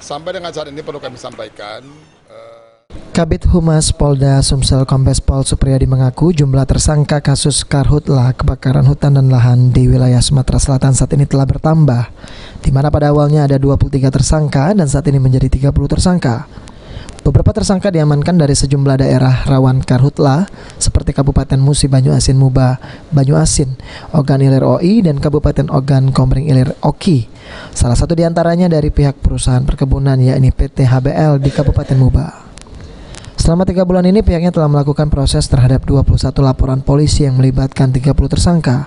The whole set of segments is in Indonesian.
Sampai dengan saat ini perlu kami sampaikan. Kabid Humas Polda Sumsel Kombes Pol Supriyadi mengaku jumlah tersangka kasus karhutla kebakaran hutan dan lahan di wilayah Sumatera Selatan saat ini telah bertambah, di mana pada awalnya ada 23 tersangka dan saat ini menjadi 30 tersangka. Beberapa tersangka diamankan dari sejumlah daerah rawan karhutla seperti Kabupaten Musi Banyu Asin Muba, Banyu Asin, Ogan Ilir OI, dan Kabupaten Ogan Komering Ilir Oki. Salah satu diantaranya dari pihak perusahaan perkebunan yakni PT HBL di Kabupaten Muba. Selama 3 bulan ini pihaknya telah melakukan proses terhadap 21 laporan polisi yang melibatkan 30 tersangka.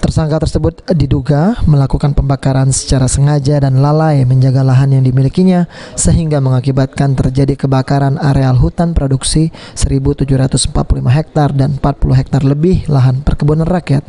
Tersangka tersebut diduga melakukan pembakaran secara sengaja dan lalai menjaga lahan yang dimilikinya sehingga mengakibatkan terjadi kebakaran areal hutan produksi 1.745 hektar dan 40 hektar lebih lahan perkebunan rakyat.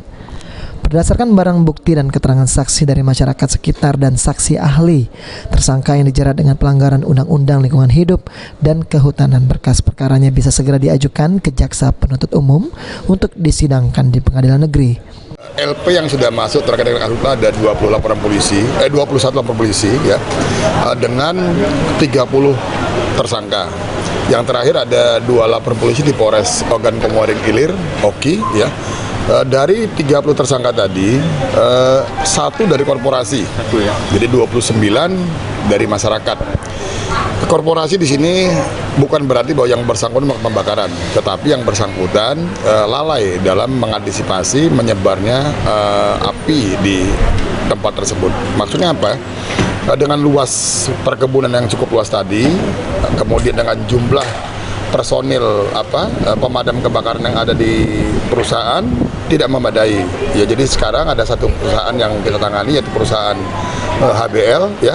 Berdasarkan barang bukti dan keterangan saksi dari masyarakat sekitar dan saksi ahli, tersangka yang dijerat dengan pelanggaran Undang-Undang Lingkungan Hidup dan Kehutanan berkas perkaranya bisa segera diajukan ke Jaksa Penuntut Umum untuk disidangkan di Pengadilan Negeri. LP yang sudah masuk terkait dengan karhutla ada 21 laporan polisi ya, dengan 30 tersangka. Yang terakhir ada 2 laporan polisi di Polres Ogan Komering Ilir Oki ya. Dari 30 tersangka tadi, 1 dari korporasi, jadi 29 dari masyarakat. Korporasi di sini bukan berarti bahwa yang bersangkutan melakukan pembakaran, tetapi yang bersangkutan lalai dalam mengantisipasi menyebarnya api di tempat tersebut. Maksudnya apa? Dengan luas perkebunan yang cukup luas tadi, kemudian dengan jumlah personil pemadam kebakaran yang ada di perusahaan tidak memadai. Ya, jadi sekarang ada satu perusahaan yang kita tangani yaitu perusahaan HBL ya,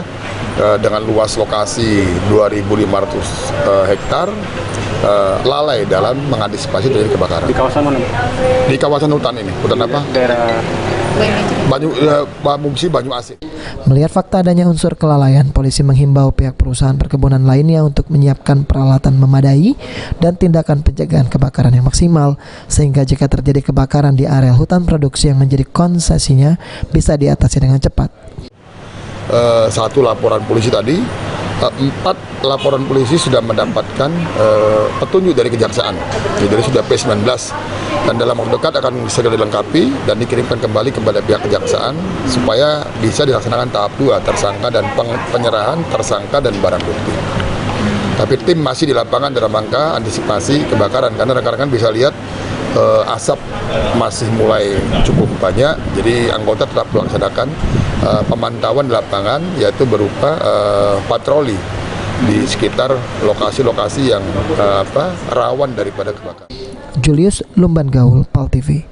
dengan luas lokasi 2.500 hektar, lalai dalam mengantisipasi terjadi kebakaran. Di kawasan mana? Di kawasan hutan ini. Hutan apa? Daerah Banyu Asin. Melihat fakta adanya unsur kelalaian, polisi menghimbau pihak perusahaan perkebunan lainnya untuk menyiapkan peralatan memadai dan tindakan pencegahan kebakaran yang maksimal, sehingga jika terjadi kebakaran di area hutan produksi yang menjadi konsesinya bisa diatasi dengan cepat. 1 laporan polisi tadi, 4 laporan polisi sudah mendapatkan petunjuk dari kejaksaan, jadi sudah P19 dan dalam waktu dekat akan segera dilengkapi dan dikirimkan kembali kepada pihak kejaksaan supaya bisa dilaksanakan tahap 2 tersangka dan penyerahan tersangka dan barang bukti. Tapi tim masih di lapangan dalam rangka antisipasi kebakaran karena rekan-rekan bisa lihat asap masih mulai cukup banyak, jadi anggota tetap melaksanakan pemantauan di lapangan yaitu berupa patroli di sekitar lokasi-lokasi yang rawan daripada kebakaran. Julius Lumban Gaul, PAL TV.